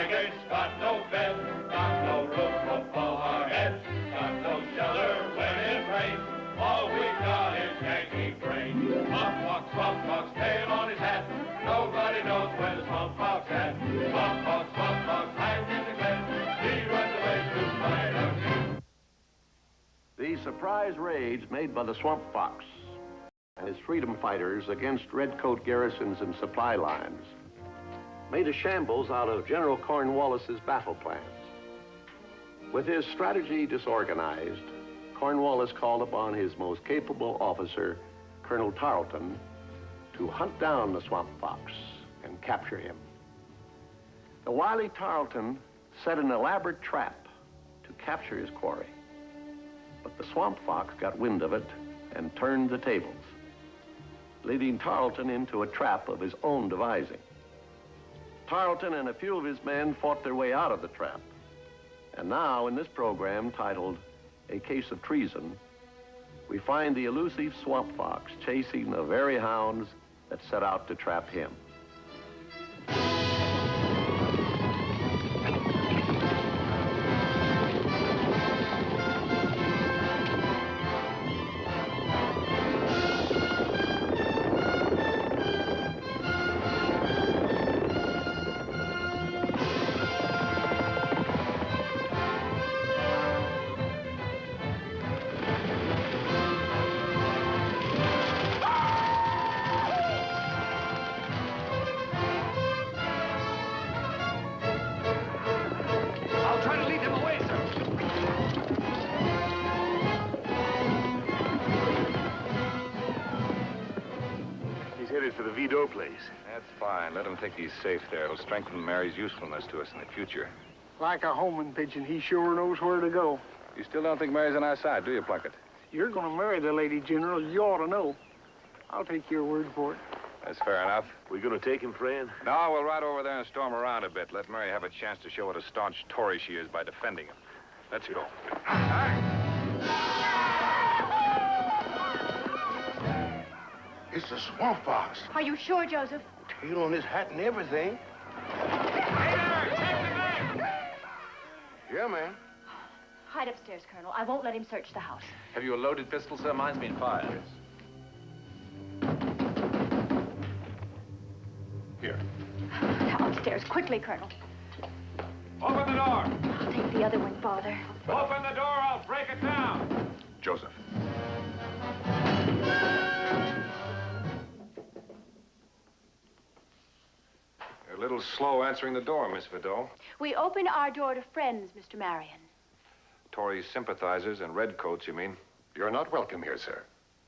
blankets, got no bed, got no roof above our heads, got no shelter when it rains. All we got is Yankee brains. Swamp fox, tail on his hat. Nobody knows where the swamp fox at. Swamp fox, hides in the glen. He runs away to find a king. The surprise raids made by the Swamp Fox and his freedom fighters against redcoat garrisons and supply lines made a shambles out of General Cornwallis's battle plans. With his strategy disorganized, Cornwallis called upon his most capable officer, Colonel Tarleton, to hunt down the Swamp Fox and capture him. The wily Tarleton set an elaborate trap to capture his quarry. But the Swamp Fox got wind of it and turned the tables, leading Tarleton into a trap of his own devising. Tarleton and a few of his men fought their way out of the trap. And now, in this program titled A Case of Treason, we find the elusive Swamp Fox chasing the very hounds that set out to trap him. For the Vido place. That's fine. Let him think he's safe there. It'll strengthen Mary's usefulness to us in the future. Like a homing pigeon, he sure knows where to go. You still don't think Mary's on our side, do you, Plunkett? You're going to marry the lady, General. You ought to know. I'll take your word for it. That's fair enough. We gonna take him, friend? No, we'll ride over there and storm around a bit. Let Mary have a chance to show what a staunch Tory she is by defending him. Let's go. It's the Swamp Fox. Are you sure, Joseph? Tail on his hat and everything. Hey there, take the man! Yeah, ma'am. Hide upstairs, Colonel. I won't let him search the house. Have you a loaded pistol, sir? Mine's been fired. Here. Now upstairs, quickly, Colonel. Open the door! I'll take the other one, Father. Open the door, I'll break it down! Joseph. You're a little slow answering the door, Miss Vidal. We open our door to friends, Mr. Marion. Tory sympathizers and redcoats, you mean? You're not welcome here, sir.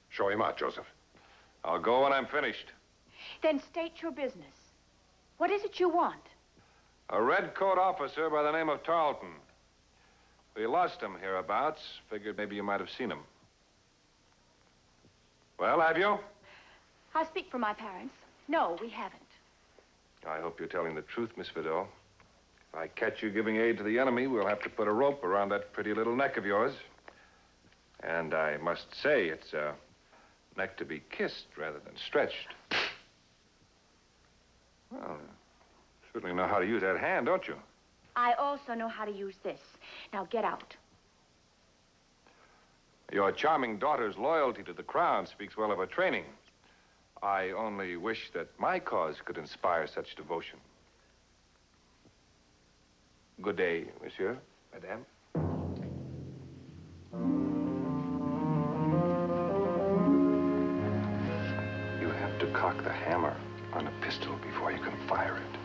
Show him out, Joseph. I'll go when I'm finished. Then state your business. What is it you want? A redcoat officer by the name of Tarleton. We lost him hereabouts. Figured maybe you might have seen him. Well, have you? I'll speak for my parents. No, we haven't. I hope you're telling the truth, Miss Vidal. If I catch you giving aid to the enemy, we'll have to put a rope around that pretty little neck of yours. And I must say, it's a neck to be kissed rather than stretched. Well, you certainly know how to use that hand, don't you? I also know how to use this. Now get out. Your charming daughter's loyalty to the crown speaks well of her training. I only wish that my cause could inspire such devotion. Good day, monsieur, madame. You have to cock the hammer on a pistol before you can fire it.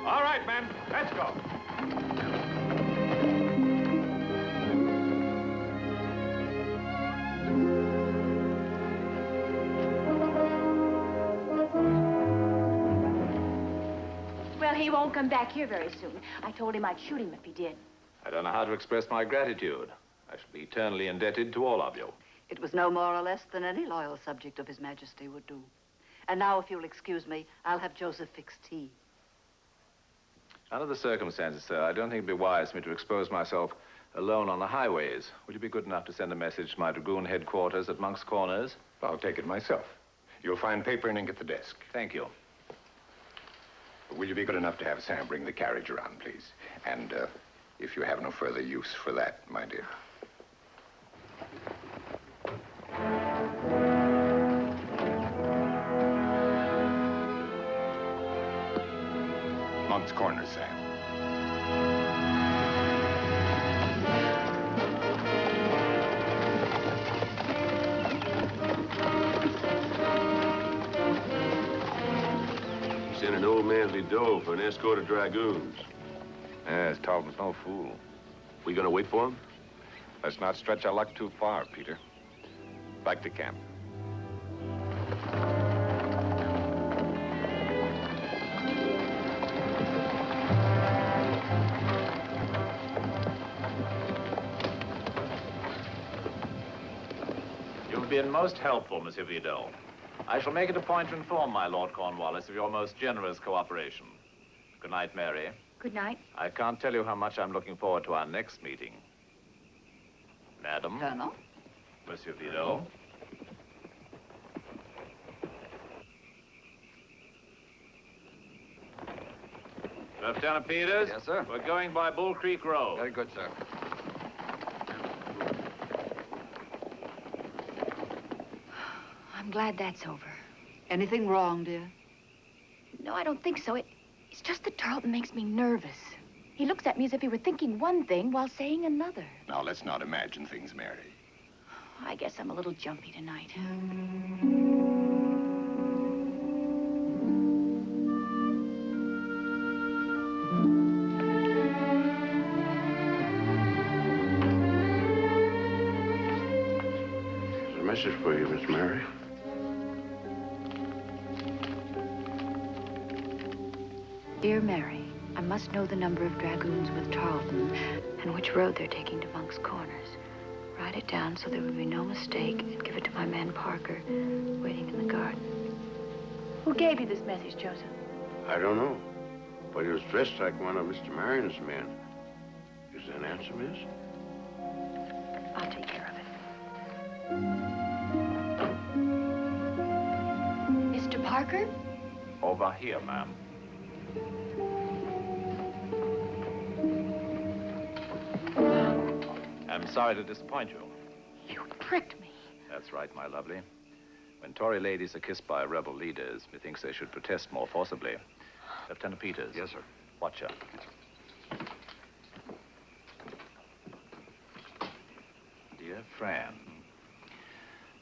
All right, men, let's go. Well, he won't come back here very soon. I told him I'd shoot him if he did. I don't know how to express my gratitude. I shall be eternally indebted to all of you. It was no more or less than any loyal subject of His Majesty would do. And now, if you'll excuse me, I'll have Joseph fix tea. Under the circumstances, sir, I don't think it'd be wise for me to expose myself alone on the highways. Would you be good enough to send a message to my dragoon headquarters at Monk's Corners? I'll take it myself. You'll find paper and ink at the desk. Thank you. Will you be good enough to have Sam bring the carriage around, please? And if you have no further use for that, my dear. Monk's Corners, Sam. Sent an old manly doe for an escort of dragoons. Yes, Tarleton's no fool. We gonna wait for him? Let's not stretch our luck too far, Peter. Back to camp. You've been most helpful, Monsieur Vidal. I shall make it a point to inform my Lord Cornwallis of your most generous cooperation. Good night, Mary. Good night. I can't tell you how much I'm looking forward to our next meeting. Madam. Colonel? Monsieur Vidal. Lieutenant Peters? Yes, sir? We're going by Bull Creek Road. Very good, sir. I'm glad that's over. Anything wrong, dear? No, I don't think so. It's just that Tarleton makes me nervous. He looks at me as if he were thinking one thing while saying another. Now, let's not imagine things, Mary. I guess I'm a little jumpy tonight. There's a message for you, Miss Mary. Dear Mary, I must know the number of dragoons with Tarleton and which road they're taking to Monk's Corners. Write it down so there will be no mistake and give it to my man Parker, waiting in the garden. Who gave you this message, Joseph? I don't know, but he was dressed like one of Mr. Marion's men. Is there an answer, miss? I'll take care of it. Mr. Parker? Over here, ma'am. I'm sorry to disappoint you. You tricked me. That's right, my lovely. When Tory ladies are kissed by rebel leaders, methinks they should protest more forcibly. Lieutenant Peters. Yes, sir. Watch her. Dear friend,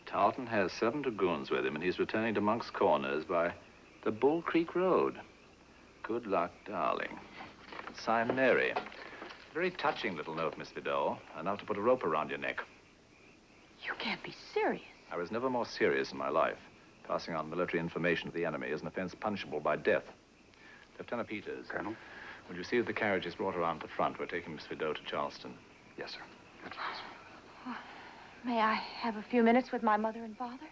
Tarleton has 7 dragoons with him, and he's returning to Monk's Corners by the Bull Creek Road. Good luck, darling. Signed, Mary. Very touching little note, Miss Vidal. Enough to put a rope around your neck. You can't be serious. I was never more serious in my life. Passing on military information to the enemy is an offense punishable by death. Lieutenant Peters. Colonel? Will you see that the carriage is brought around to the front? We're taking Miss Vidal to Charleston. Yes, sir. That's right. May I have a few minutes with my mother and father?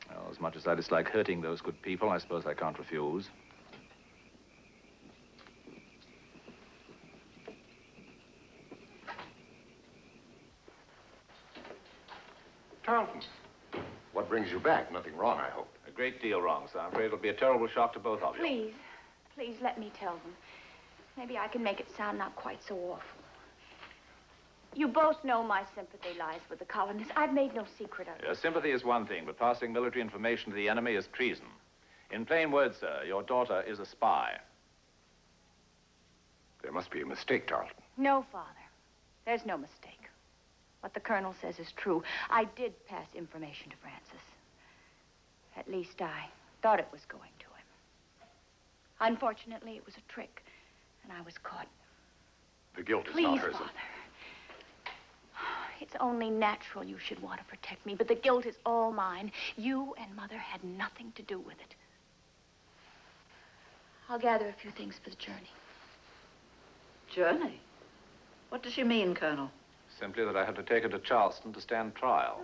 Well, as much as I dislike hurting those good people, I suppose I can't refuse. Tarleton, what brings you back? Nothing wrong, I hope. A great deal wrong, sir. I'm afraid it'll be a terrible shock to both of you. Please, please let me tell them. Maybe I can make it sound not quite so awful. You both know my sympathy lies with the colonists. I've made no secret of it. Your sympathy is one thing, but passing military information to the enemy is treason. In plain words, sir, your daughter is a spy. There must be a mistake, Tarleton. No, Father. There's no mistake. What the Colonel says is true. I did pass information to Francis. At least I thought it was going to him. Unfortunately, it was a trick, and I was caught. The guilt is Please, not hers. Father. It's only natural you should want to protect me, but the guilt is all mine. You and Mother had nothing to do with it. I'll gather a few things for the journey. Journey? What does she mean, Colonel? Simply that I have to take her to Charleston to stand trial.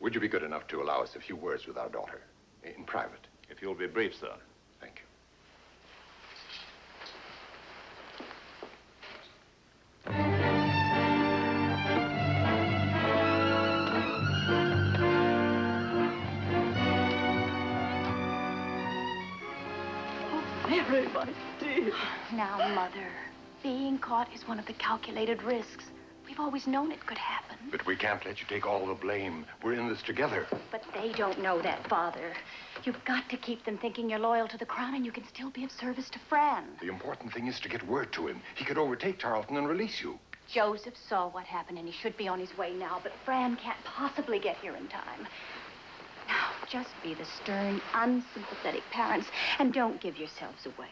Would you be good enough to allow us a few words with our daughter? In private. If you'll be brief, sir. Thank you. Mary, my dear. Now, Mother, being caught is one of the calculated risks. We've always known it could happen. But we can't let you take all the blame. We're in this together. But they don't know that, Father. You've got to keep them thinking you're loyal to the crown, and you can still be of service to Fran. The important thing is to get word to him. He could overtake Tarleton and release you. Joseph saw what happened, and he should be on his way now, but Fran can't possibly get here in time. Now, just be the stern, unsympathetic parents, and don't give yourselves away.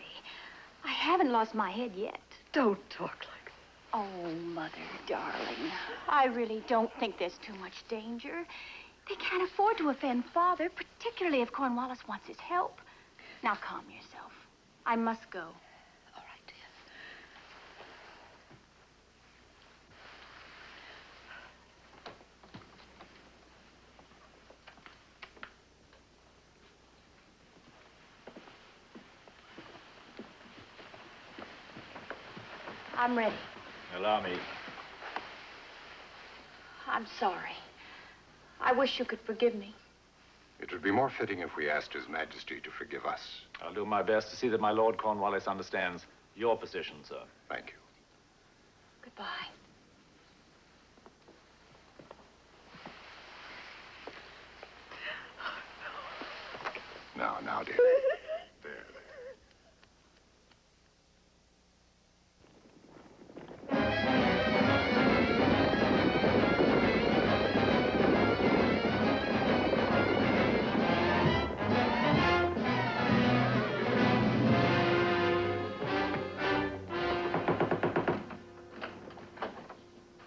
I haven't lost my head yet. Don't talk like that. Oh, Mother, darling, I really don't think there's too much danger. They can't afford to offend Father, particularly if Cornwallis wants his help. Now, calm yourself. I must go. All right, dear. I'm ready. Allow me. I'm sorry. I wish you could forgive me. It would be more fitting if we asked His Majesty to forgive us. I'll do my best to see that my Lord Cornwallis understands your position, sir. Thank you. Goodbye. Now, dear. There.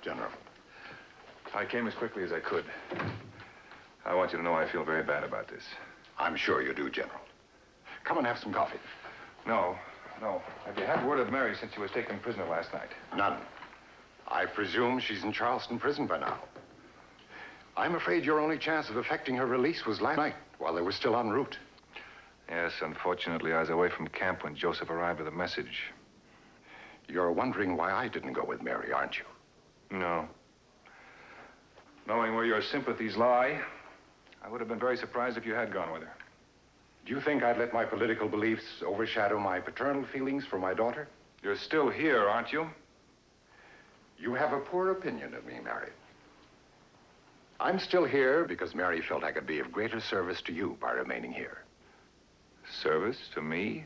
General. I came as quickly as I could. I want you to know I feel very bad about this. I'm sure you do, General. Come and have some coffee. No. Have you had word of Mary since she was taken prisoner last night? None. I presume she's in Charleston prison by now. I'm afraid your only chance of effecting her release was last night, while they were still en route. Yes, unfortunately, I was away from camp when Joseph arrived with a message. You're wondering why I didn't go with Mary, aren't you? No. Knowing where your sympathies lie, I would have been very surprised if you had gone with her. Do you think I'd let my political beliefs overshadow my paternal feelings for my daughter? You're still here, aren't you? You have a poor opinion of me, Mary. I'm still here because Mary felt I could be of greater service to you by remaining here. Service to me?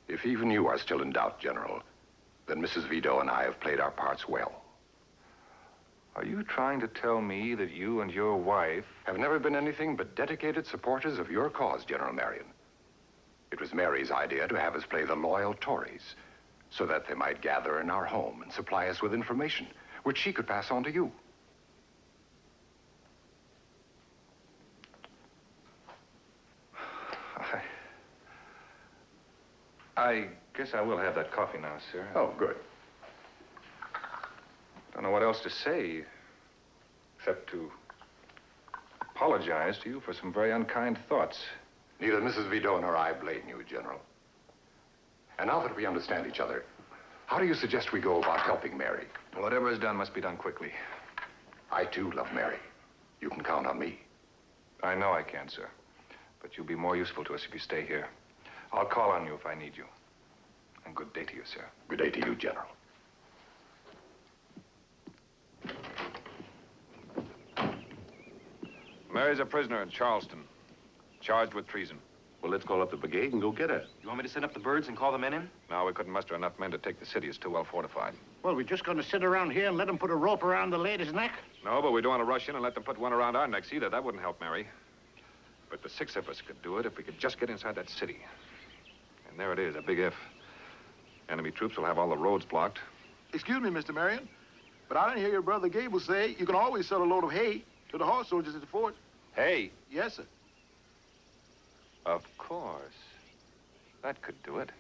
If even you are still in doubt, General, then Mrs. Vito and I have played our parts well. Are you trying to tell me that you and your wife have never been anything but dedicated supporters of your cause, General Marion? It was Mary's idea to have us play the loyal Tories so that they might gather in our home and supply us with information, which she could pass on to you. I guess I will have that coffee now, sir. Oh, good. Don't know what else to say, except to apologize to you for some very unkind thoughts. Neither Mrs. Vito nor I blame you, General. And now that we understand each other, how do you suggest we go about helping Mary? Whatever is done must be done quickly. I, too, love Mary. You can count on me. I know I can, sir. But you'll be more useful to us if you stay here. I'll call on you if I need you. And good day to you, sir. Good day to you, General. Mary's a prisoner in Charleston, charged with treason. Well, let's call up the brigade and go get her. You want me to send up the birds and call the men in? No, we couldn't muster enough men to take the city. It's too well fortified. Well, we're just going to sit around here and let them put a rope around the lady's neck? No, but we don't want to rush in and let them put one around our necks either. That wouldn't help Mary. But the six of us could do it if we could just get inside that city. And there it is, a big if. Enemy troops will have all the roads blocked. Excuse me, Mr. Marion, but I didn't hear your brother Gable say you can always sell a load of hay to the horse soldiers at the fort. Hey. Yes, sir. Of course. That could do it.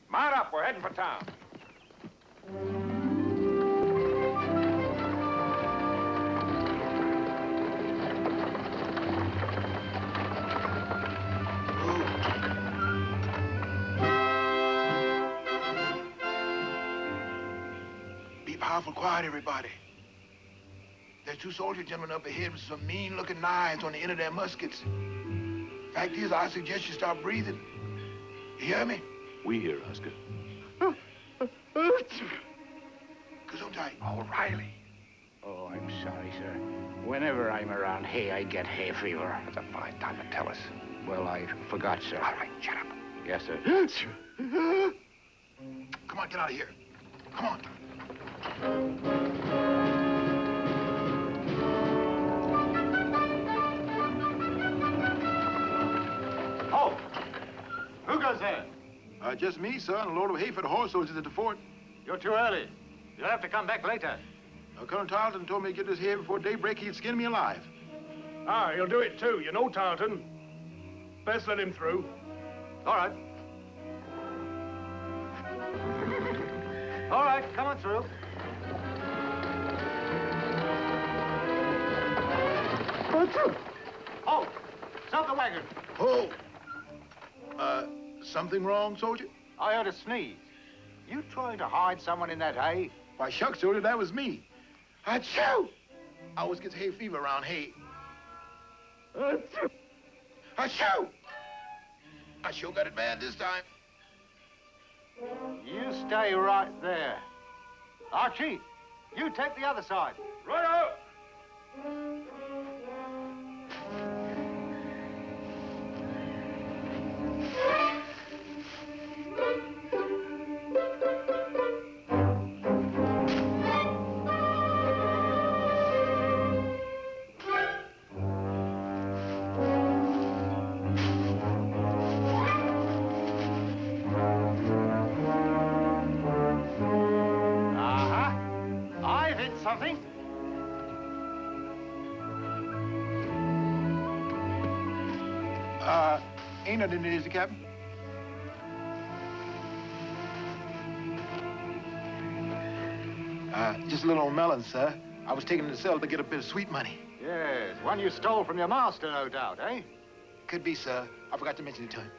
Mount up, we're heading for town. awful quiet, everybody. There's 2 soldier gentlemen up ahead with some mean-looking knives on the end of their muskets. Fact is, I suggest you start breathing. You hear me? We hear, Husker. Gesundheit. O'Reilly. Oh, I'm sorry, sir. Whenever I'm around hay, I get hay fever. That's a fine time to tell us. Well, I forgot, sir. All right, shut up. Yes, sir. Come on, get out of here. Come on. Oh! Who goes there? Just me, sir, and a load of hay for the horse soldiers at the fort. You're too early. You'll have to come back later. Colonel Tarleton told me to get this hay before daybreak. He'd skin me alive. Ah, he'll do it too. You know Tarleton. Best let him through. All right. All right, come on through. Oh, stop the wagon. Oh! Something wrong, soldier? I heard a sneeze. You trying to hide someone in that hay? Why, shucks, soldier, that was me. Achoo! I always get hay fever around hay. Achoo! I sure got it bad this time. You stay right there. Archie, you take the other side. Right out! Something? Ain't nothing in it, is it, Captain? Just a little old melon, sir. I was taking it to sell to get a bit of sweet money. Yes, one you stole from your master, no doubt, eh? Could be, sir. I forgot to mention it to him.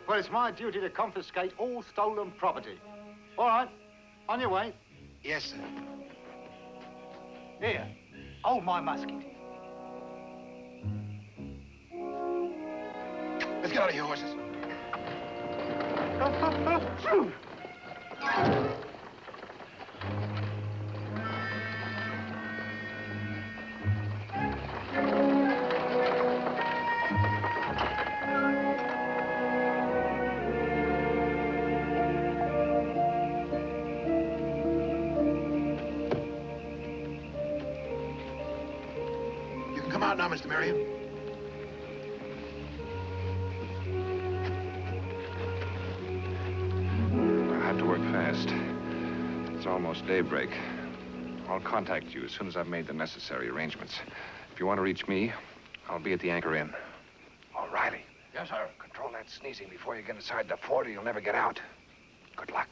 Well, it's my duty to confiscate all stolen property. All right, on your way. Yes, sir. Here, hold my musket. Let's get out of here, horses. You can come out now, Mr. Marion. I have to work fast. It's almost daybreak. I'll contact you as soon as I've made the necessary arrangements. If you want to reach me, I'll be at the Anchor Inn. O'Reilly. Yes, sir. Control that sneezing before you get inside the fort or you'll never get out. Good luck.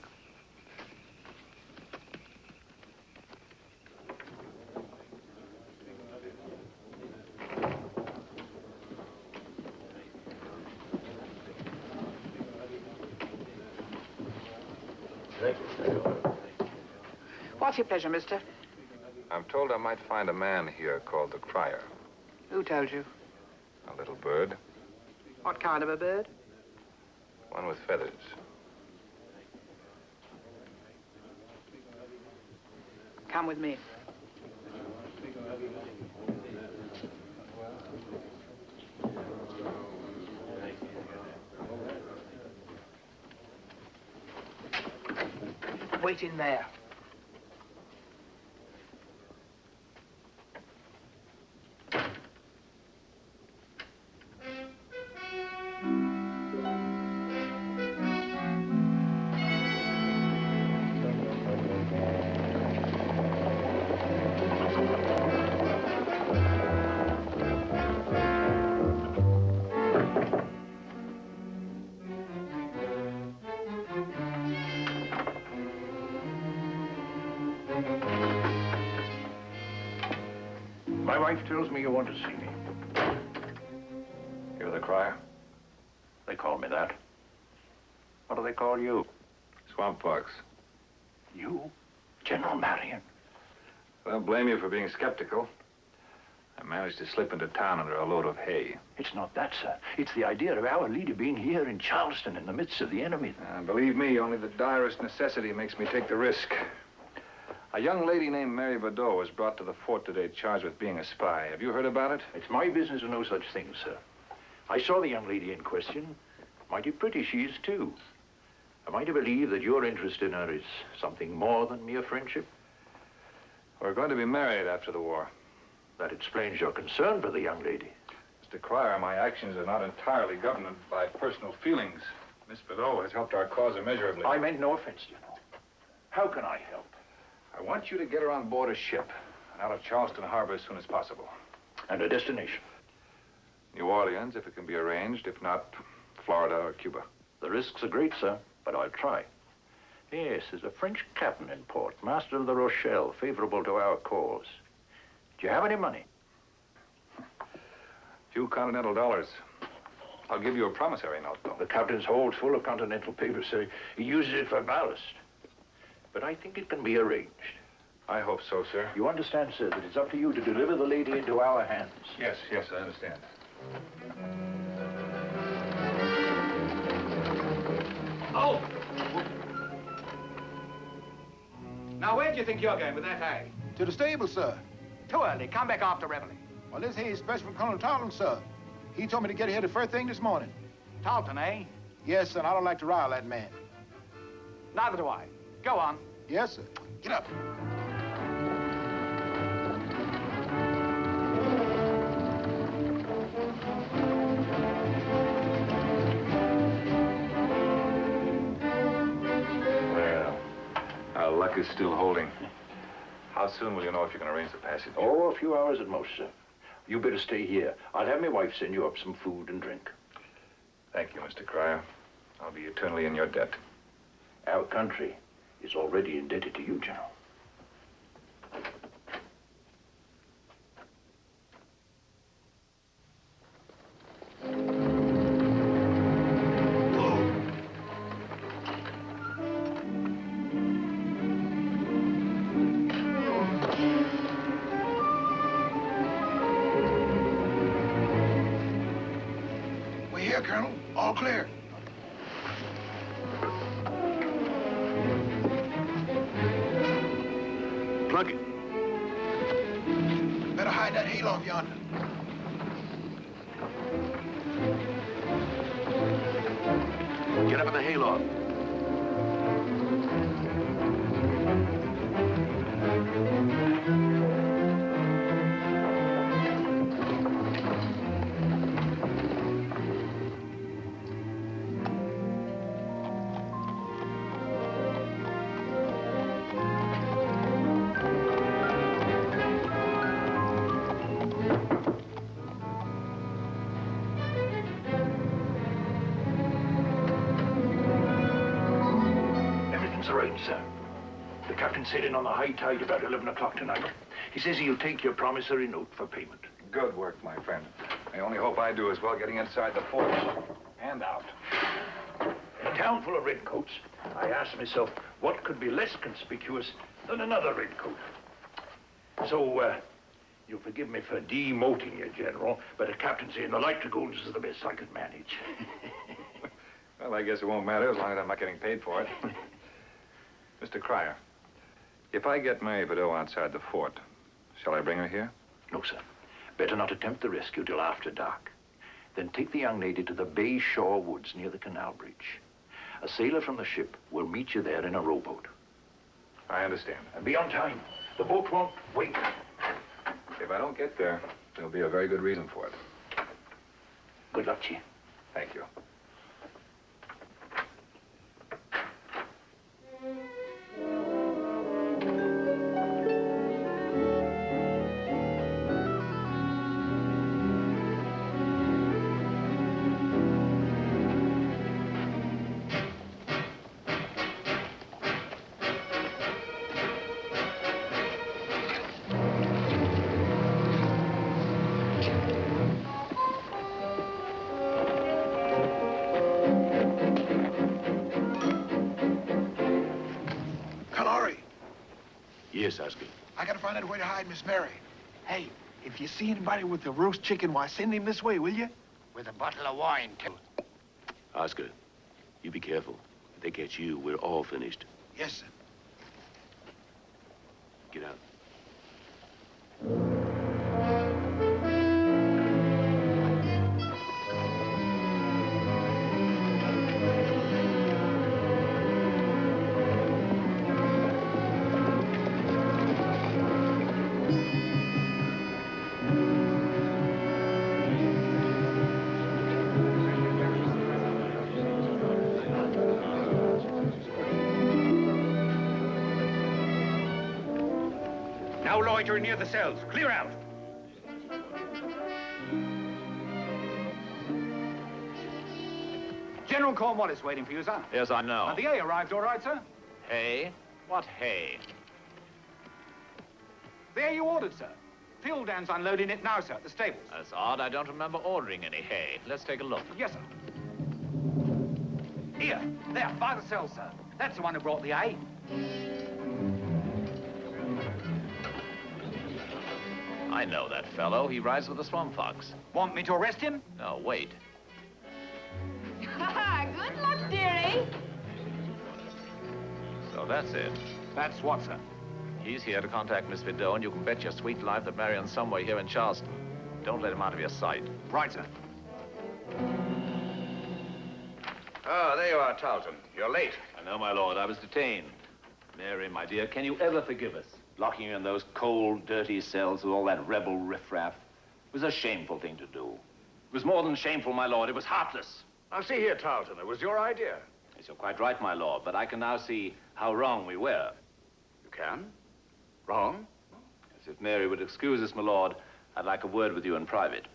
What's your pleasure, mister? I'm told I might find a man here called the Crier. Who told you? A little bird, What kind of a bird? one with feathers. Come with me. Wait in there. My wife tells me you want to see me. You're the Crier? They call me that. What do they call you? Swamp Fox. You? General Marion. I don't blame you for being skeptical. I managed to slip into town under a load of hay. It's not that, sir. It's the idea of our leader being here in Charleston in the midst of the enemy. Believe me, only the direst necessity makes me take the risk. A young lady named Mary Badeau was brought to the fort today charged with being a spy. Have you heard about it? It's my business to know such things, sir. I saw the young lady in question. Mighty pretty she is, too. Am I to believe that your interest in her is something more than mere friendship? We're going to be married after the war. That explains your concern for the young lady. Mr. Cryer, my actions are not entirely governed by personal feelings. Miss Badeau has helped our cause immeasurably. I meant no offense, General. How can I help? I want you to get her on board a ship and out of Charleston Harbor as soon as possible. And a destination? New Orleans, if it can be arranged. If not, Florida or Cuba. The risks are great, sir, but I'll try. Yes, there's a French captain in port, master of the Rochelle, favorable to our cause. Do you have any money? Few continental dollars. I'll give you a promissory note, though. The captain's hold's full of continental paper, sir. He uses it for ballast. But I think it can be arranged. I hope so, sir. You understand, sir, that it's up to you to deliver the lady into our hands. Yes, I understand. Oh! Now, where do you think you're going with that hay? To the stable, sir. Too early. Come back after reveille. Well, this hay is special from Colonel Tarleton, sir. He told me to get here the first thing this morning. Tarleton, eh? Yes, sir, and I don't like to rile that man. Neither do I. Go on. Yes, sir. Get up. Well, our luck is still holding. How soon will you know if you can arrange the passage? Oh, a few hours at most, sir. You better stay here. I'll have my wife send you up some food and drink. Thank you, Mr. Cryer. I'll be eternally in your debt. Our country is already indebted to you, General. We're here, Colonel. All clear. Plug it. Better hide that hayloft yonder. Get up in the hayloft. Everything's arranged, sir. The captain said in on the high tide about 11 o'clock tonight. He says he'll take your promissory note for payment. Good work, my friend. I only hope I do as well getting inside the fort and out. In a town full of redcoats, I asked myself what could be less conspicuous than another redcoat. So, you'll forgive me for demoting you, General, but the captain saying the light dragoons is the best I could manage. Well, I guess it won't matter as long as I'm not getting paid for it. Mr. Cryer, if I get Mary Badeau outside the fort, shall I bring her here? No, sir. Better not attempt the rescue till after dark. Then take the young lady to the Bay Shore Woods near the canal bridge. A sailor from the ship will meet you there in a rowboat. I understand. And be on time. The boat won't wait. If I don't get there, there'll be a very good reason for it. Good luck to you. Thank you. Yes, Oscar. I gotta find out where to hide Miss Mary. Hey, if you see anybody with the roast chicken, why, send him this way, will you? With a bottle of wine, too. Oscar, you be careful. If they catch you, we're all finished. Yes, sir. Get out. Now loiter near the cells. Clear out. General Cornwallis waiting for you, sir. Yes, I know. And the hay arrived all right, sir? Hay? What hay? The hay you ordered, sir. Fuel Dan's unloading it now, sir, at the stables. That's odd. I don't remember ordering any hay. Let's take a look. Yes, sir. Here, there, by the cell, sir. That's the one who brought the hay. I know that fellow. He rides with the Swamp Fox. Want me to arrest him? No, wait. Good luck, dearie. So that's it. That's what, sir? He's here to contact Miss Vidot, and you can bet your sweet life that Marion's somewhere here in Charleston. Don't let him out of your sight. Right, sir. Oh, there you are, Tarleton. You're late. I know, my lord. I was detained. Mary, my dear, can you ever forgive us? Locking you in those cold, dirty cells with all that rebel riffraff. It was a shameful thing to do. It was more than shameful, my lord. It was heartless. Now, see here, Tarleton. It was your idea. Yes, you're quite right, my lord, but I can now see how wrong we were. You can? Wrong? Yes, if Mary would excuse us, my lord, I'd like a word with you in private.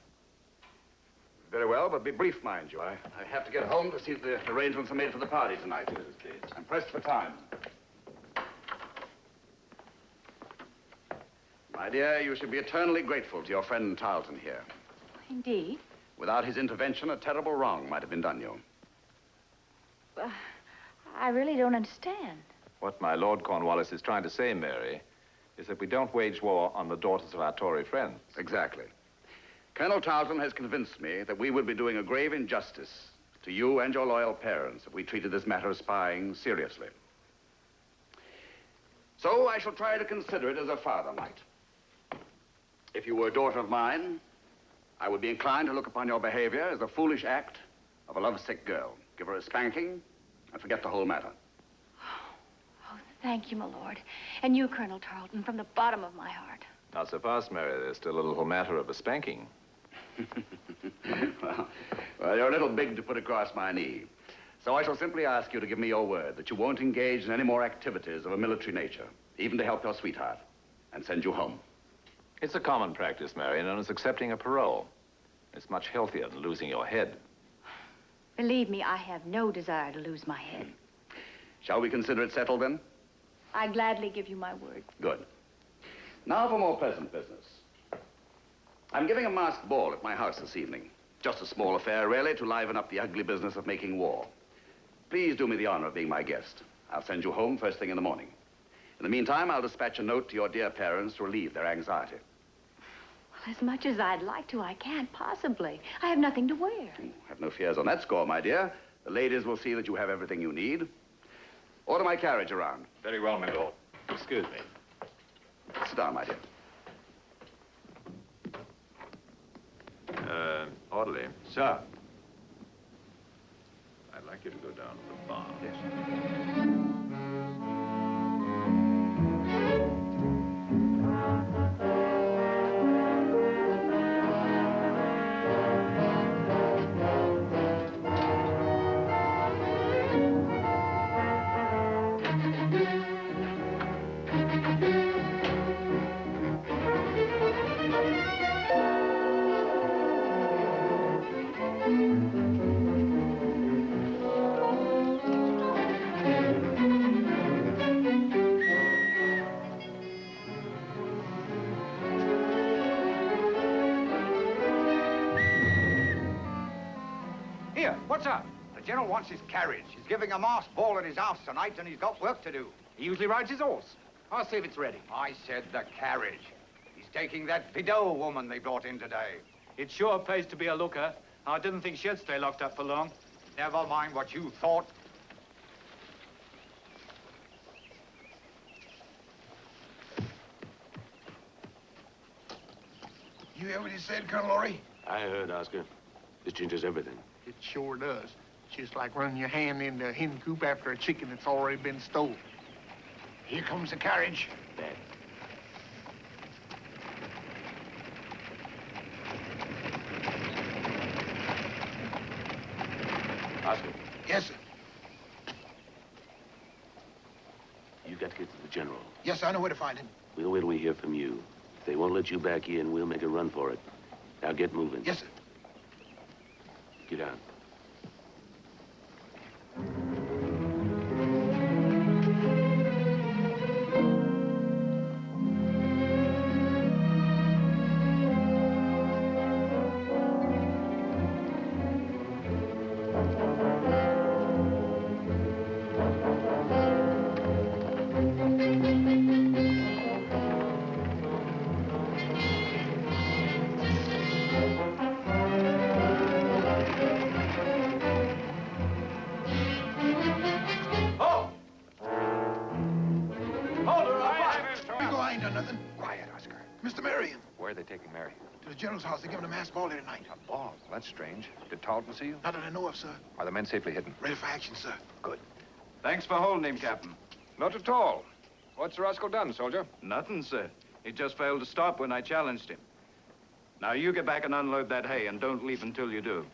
Very well, but be brief, mind you. I have to get home to see if the arrangements are made for the party tonight. I'm pressed for time. My dear, you should be eternally grateful to your friend Tarleton here. Indeed. Without his intervention, a terrible wrong might have been done you. I really don't understand. What my Lord Cornwallis is trying to say, Mary, is that we don't wage war on the daughters of our Tory friends. Exactly. Colonel Tarleton has convinced me that we would be doing a grave injustice to you and your loyal parents if we treated this matter of spying seriously. So I shall try to consider it as a father might. If you were a daughter of mine, I would be inclined to look upon your behavior as a foolish act of a lovesick girl. Give her a spanking and forget the whole matter. Oh, thank you, my lord. And you, Colonel Tarleton, from the bottom of my heart. Not so fast, Mary. There's still a little matter of a spanking. well, you're a little big to put across my knee. So I shall simply ask you to give me your word that you won't engage in any more activities of a military nature, even to help your sweetheart, and send you home. It's a common practice, Mary, known as accepting a parole. It's much healthier than losing your head. Believe me, I have no desire to lose my head. Shall we consider it settled, then? I gladly give you my word. Good. Now for more pleasant business. I'm giving a masked ball at my house this evening. Just a small affair, really, to liven up the ugly business of making war. Please do me the honor of being my guest. I'll send you home first thing in the morning. In the meantime, I'll dispatch a note to your dear parents to relieve their anxiety. Well, as much as I'd like to, I can't possibly. I have nothing to wear. Have no fears on that score, my dear. The ladies will see that you have everything you need. Order my carriage around. Very well, my lord. Excuse me. Sit down, my dear. Orderly. Sir. I'd like you to go down to the bar. Yes. Here, what's up? The general wants his carriage. He's giving a masked ball at his house tonight, and he's got work to do. He usually rides his horse. I'll see if it's ready. I said the carriage. He's taking that Vidot woman they brought in today. It sure pays to be a looker. I didn't think she'd stay locked up for long. Never mind what you thought. You hear what he said, Colonel Laurie? I heard, Oscar. This changes everything. It sure does. Just like running your hand into a hen coop after a chicken that's already been stole. Here comes the carriage. That. Oscar, Yes, sir. you've got to get to the general. Yes, sir, I know where to find him. We'll wait till we hear from you. If they won't let you back in, we'll make a run for it. Now get moving. Yes, sir. Get down. Where are they taking Mary? To the general's house. They're giving a masked ball there tonight. A ball? Well, that's strange. Did Tarleton see you? Not that I know of, sir. Are the men safely hidden? Ready for action, sir. Good. Thanks for holding him, Captain. Not at all. What's the rascal done, soldier? Nothing, sir. He just failed to stop when I challenged him. Now, you get back and unload that hay, and don't leave until you do.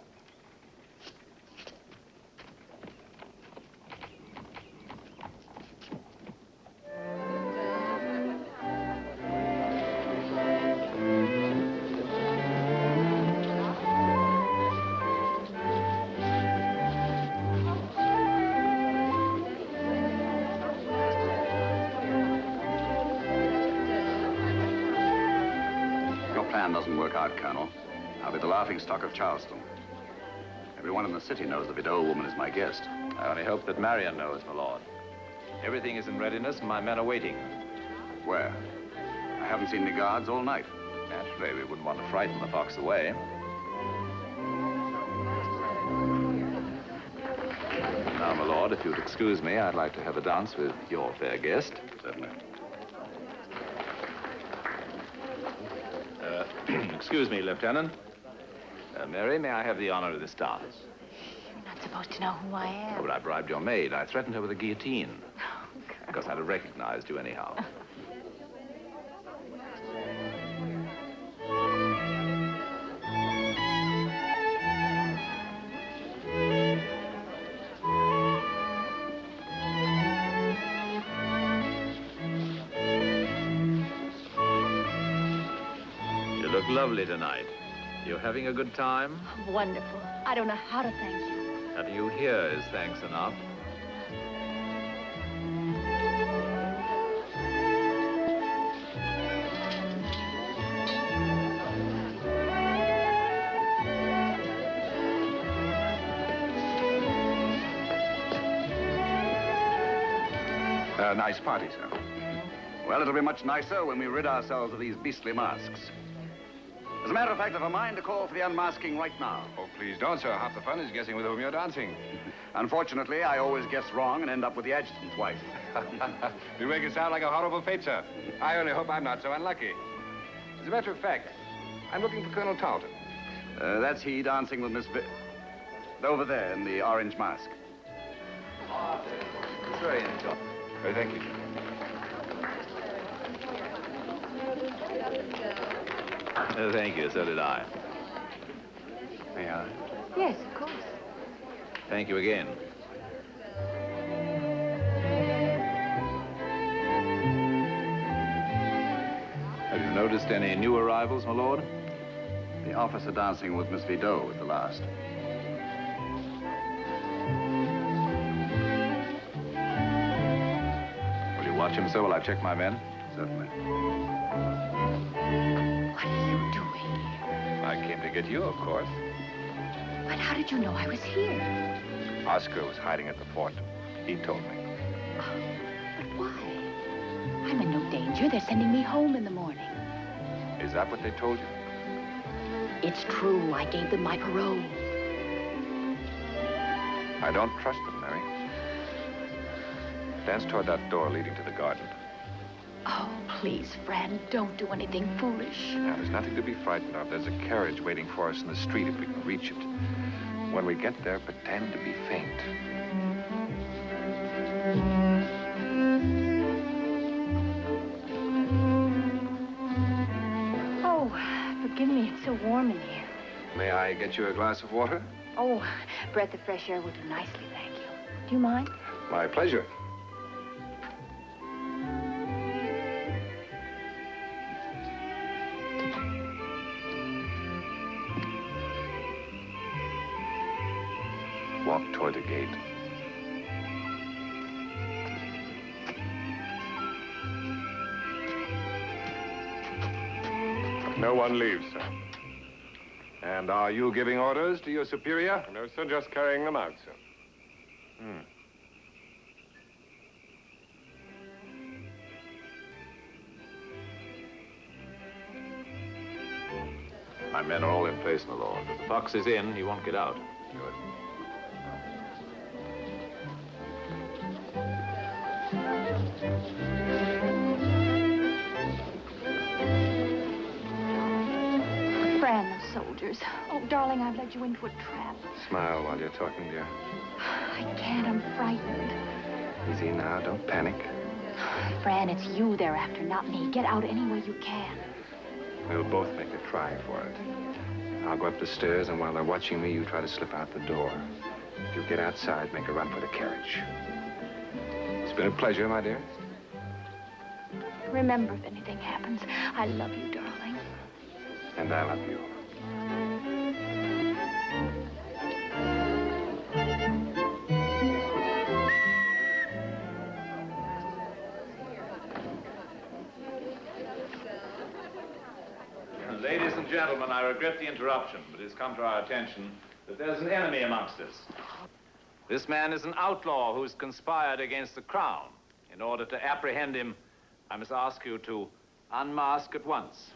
Doesn't work out, Colonel. I'll be the laughingstock of Charleston. Everyone in the city knows the Vidot woman is my guest. I only hope that Marion knows, my lord. Everything is in readiness, and my men are waiting. Where? I haven't seen the guards all night. Naturally, we wouldn't want to frighten the fox away. Now, my lord, if you'd excuse me, I'd like to have a dance with your fair guest. Certainly. Excuse me, Lieutenant. Mary, may I have the honor of this dance? You're not supposed to know who I am. Oh, but I bribed your maid. I threatened her with a guillotine. Because I'd have recognized you anyhow. You look lovely tonight. You having a good time? Wonderful. I don't know how to thank you. Having you here is thanks enough. Nice party, sir. Well, it'll be much nicer when we rid ourselves of these beastly masks. As a matter of fact, I've a mind to call for the unmasking right now. Oh, please don't, sir. Half the fun is guessing with whom you're dancing. Unfortunately, I always guess wrong and end up with the adjutant's wife. You make it sound like a horrible fate, sir. I only hope I'm not so unlucky. As a matter of fact, I'm looking for Colonel Tarleton. That's he dancing with Miss over there in the orange mask. It's very enjoyable. Thank you. Thank you, so did I. May I? Yes, of course. Thank you again. Have you noticed any new arrivals, my lord? The officer dancing with Miss Vidot was the last. Will you watch him, sir, while I check my men? Certainly. What are you doing here? I came to get you, of course. But how did you know I was here? Oscar was hiding at the fort. He told me. But why? I'm in no danger. They're sending me home in the morning. Is that what they told you? It's true. I gave them my parole. I don't trust them, Mary. Dance toward that door leading to the garden. Oh, please, friend, don't do anything foolish. Now, there's nothing to be frightened of. There's a carriage waiting for us in the street if we can reach it. When we get there, pretend to be faint. Oh, forgive me. It's so warm in here. May I get you a glass of water? Oh, breath of fresh air will do nicely, thank you. Do you mind? My pleasure. Walk toward the gate. No one leaves, sir. And are you giving orders to your superior? No, sir, just carrying them out, sir. My men are all in place, my lord. If the fox is in, he won't get out. Good. Fran, those soldiers. Oh, darling, I've led you into a trap. Smile while you're talking, dear. I can't. I'm frightened. Easy now. Don't panic. Fran, it's you they're after, not me. Get out any way you can. We'll both make a try for it. I'll go up the stairs, and while they're watching me, you try to slip out the door. If you get outside, make a run for the carriage. It's been a pleasure, my dear. Remember, if anything happens, I love you, darling. And I love you. Ladies and gentlemen, I regret the interruption, but it's come to our attention that there's an enemy amongst us. This man is an outlaw who's conspired against the crown. In order to apprehend him, I must ask you to unmask at once.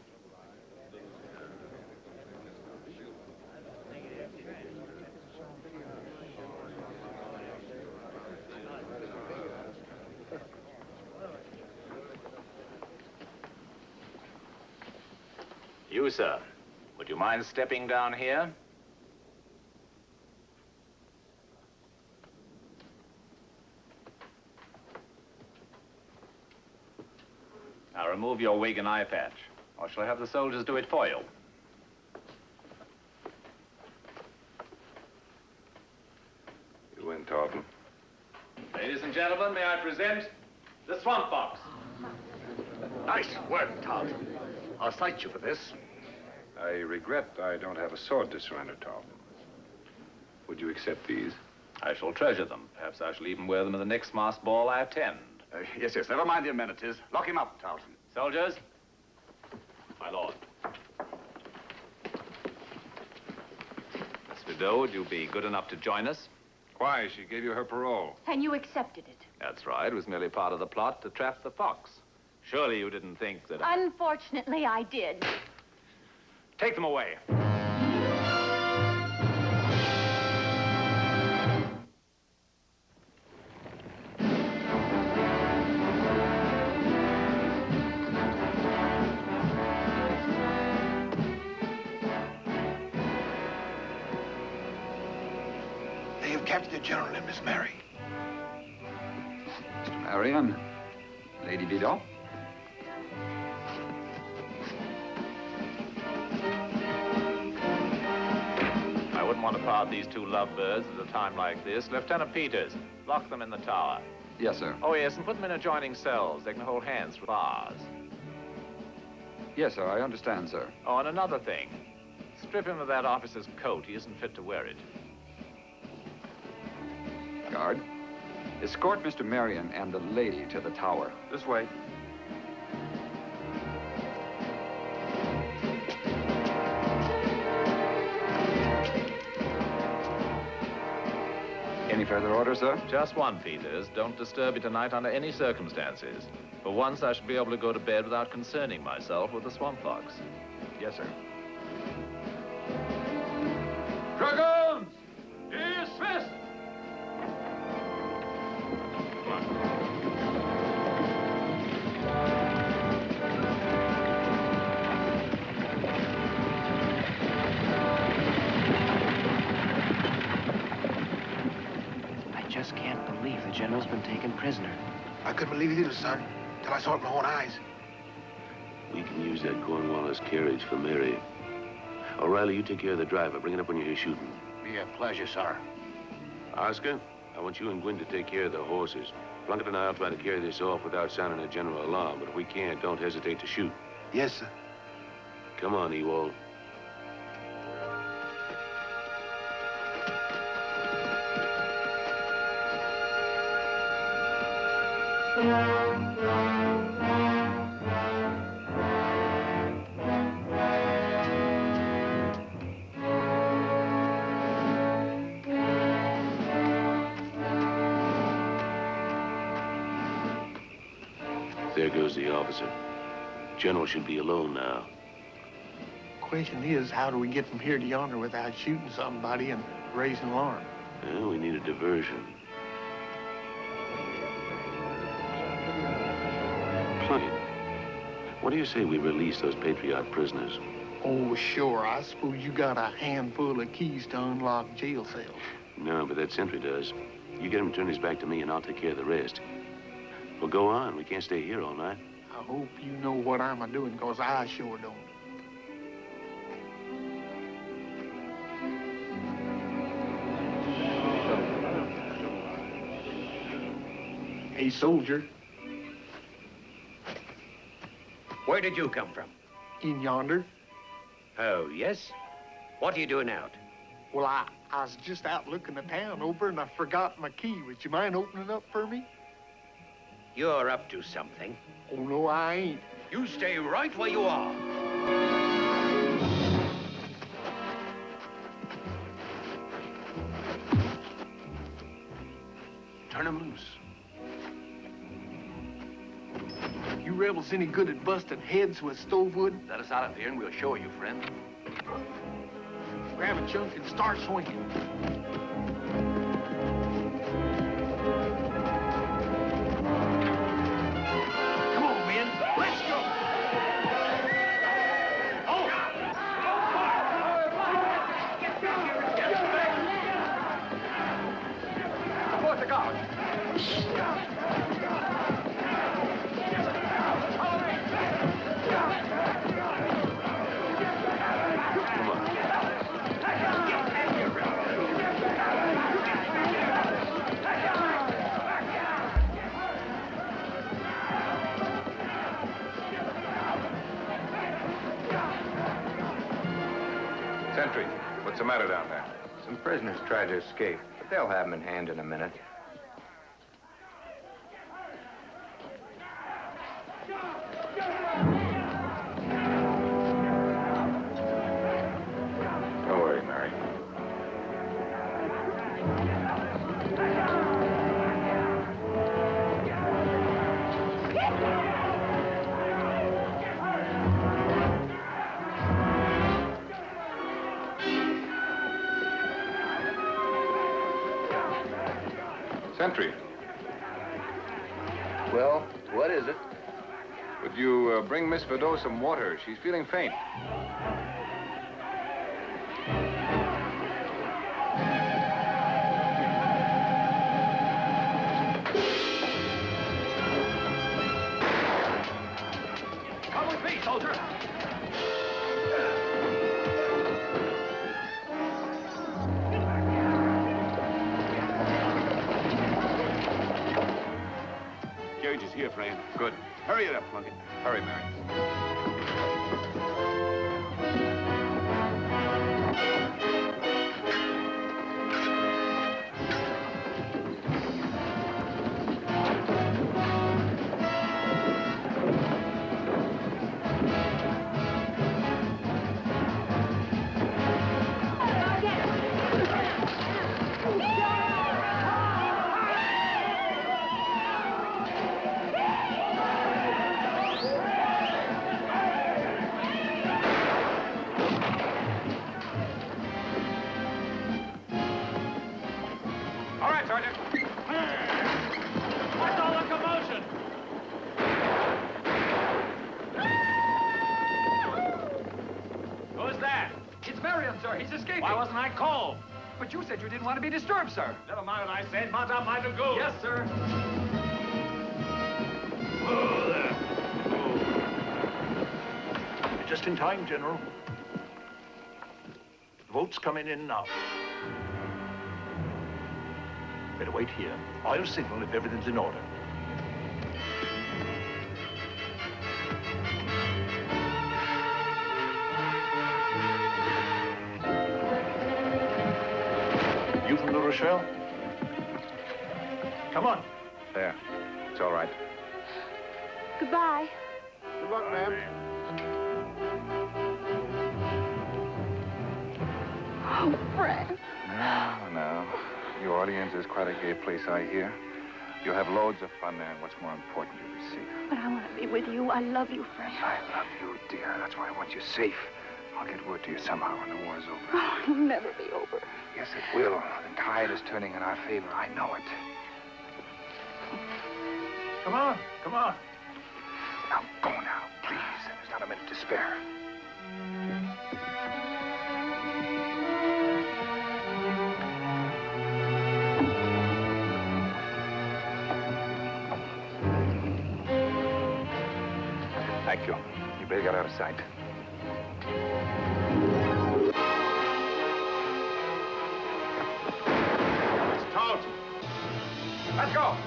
You, sir, would you mind stepping down here? Now remove your wig and eye patch, or shall I have the soldiers do it for you? You win, Tarleton. Ladies and gentlemen, may I present the Swamp Fox. Nice work, Tarleton. I'll cite you for this. I regret I don't have a sword to surrender, Tarleton. Would you accept these? I shall treasure them. Perhaps I shall even wear them at the next masked ball I attend. Yes, never mind the amenities. Lock him up, Tarleton. Soldiers. My lord. Miss Vidot, would you be good enough to join us? Why? She gave you her parole. And you accepted it. That's right. It was merely part of the plot to trap the fox. Surely you didn't think that Unfortunately, I did. Take them away. They have captured the general and Miss Mary. Mr. Marion, Lady Vidal. I wouldn't want to part these two lovebirds at a time like this. Lieutenant Peters, lock them in the tower. Yes, sir. Oh, yes, and put them in adjoining cells. They can hold hands through bars. Yes, sir, I understand, sir. Oh, and another thing. Strip him of that officer's coat. He isn't fit to wear it. Guard, escort Mr. Marion and the lady to the tower. This way. Any further orders, sir? Just one, Peters. Don't disturb me tonight under any circumstances. For once, I should be able to go to bed without concerning myself with the swamp fox. Yes, sir. Dragoons! Dismiss! I just can't believe the General's been taken prisoner. I couldn't believe it either, son, till I saw it with my own eyes. We can use that Cornwallis carriage for Mary. O'Reilly, you take care of the driver. Bring it up when you hear shooting. Be a pleasure, sir. Oscar, I want you and Gwyn to take care of the horses. Plunkett and I'll try to carry this off without sounding a general alarm, but if we can't, don't hesitate to shoot. Yes, sir. Come on, Ewald. There goes the officer. General should be alone now. Question is, how do we get from here to yonder without shooting somebody and raising alarm? Well, we need a diversion. Plunkett, what do you say we release those Patriot prisoners? Oh, sure. I suppose you got a handful of keys to unlock jail cells. No, but that sentry does. You get him to turn his back to me, and I'll take care of the rest. Well, go on. We can't stay here all night. I hope you know what I'm a-doing, because I sure don't. Hey, soldier. Where did you come from? In yonder. Oh, yes? What are you doing out? Well, I was just out looking the town over, and I forgot my key. Would you mind opening up for me? You're up to something. Oh, no, I ain't. You stay right where you are. Turn him loose. You rebels any good at busting heads with stove wood? Let us out of here, and we'll show you, friend. Grab a chunk and start swinging. Come on, men. Let's go. Report the guard. Sentry, what's the matter down there? Some prisoners tried to escape, but they'll have them in hand in a minute. Don't worry, Mary. Sentry. Well, what is it? Would you bring Miss Vidot some water? She's feeling faint. Come with me, soldier. Carriage is here, Frame. Good. Hurry it up, Plunkett. Hurry, Mary. Sergeant. What's all the commotion? Who's that? It's Marion, sir. He's escaping. Why wasn't I called? But you said you didn't want to be disturbed, sir. Never mind what I said. Mount up my lagoon. Yes, sir. Oh, there. Oh. You're just in time, General. The vote's coming in now. Better wait here. I'll signal if everything's in order. You from the Rochelle? Come on. There. It's all right. Goodbye. Good luck, ma'am. Oh, Fred. No. Your audience is quite a gay place, I hear. You'll have loads of fun there, and what's more important, you'll be safe. But I want to be with you. I love you, Fred. I love you, dear. That's why I want you safe. I'll get word to you somehow when the war's over. Oh, it'll never be over. Yes, it will. The tide is turning in our favor. I know it. Come on. Come on. Now, go now, please. There's not a minute to spare. Thank you. You better get out of sight. It's Tarleton. Let's go.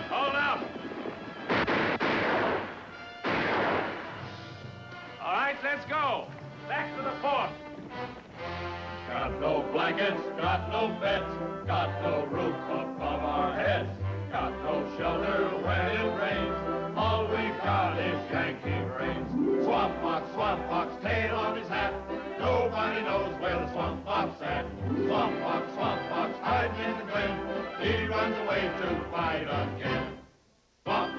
Hold up. All right, let's go. Back to the fort. Got no blankets, got no beds, got no roof above our heads, got no shelter when it rains. All we've got is Yankee brains. Swamp fox, tail on his hat. Nobody knows where the swamp fox at. Swamp fox, hiding in the glen. He runs away to fight again. Swamp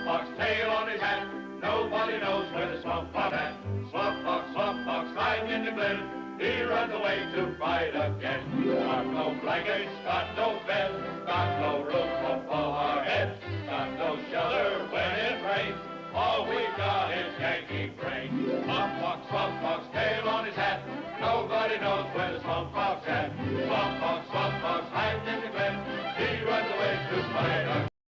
fox, tail on his hat. Nobody knows where the swamp fox at. Swamp fox, hiding in the glen. He runs away to fight again. Got no blankets, got no bed, got no roof above our heads, got no shelter when it rains. All we've got is Yankee brains. Swamp fox, tail on his hat. Nobody knows where the swamp fox at. Swamp fox,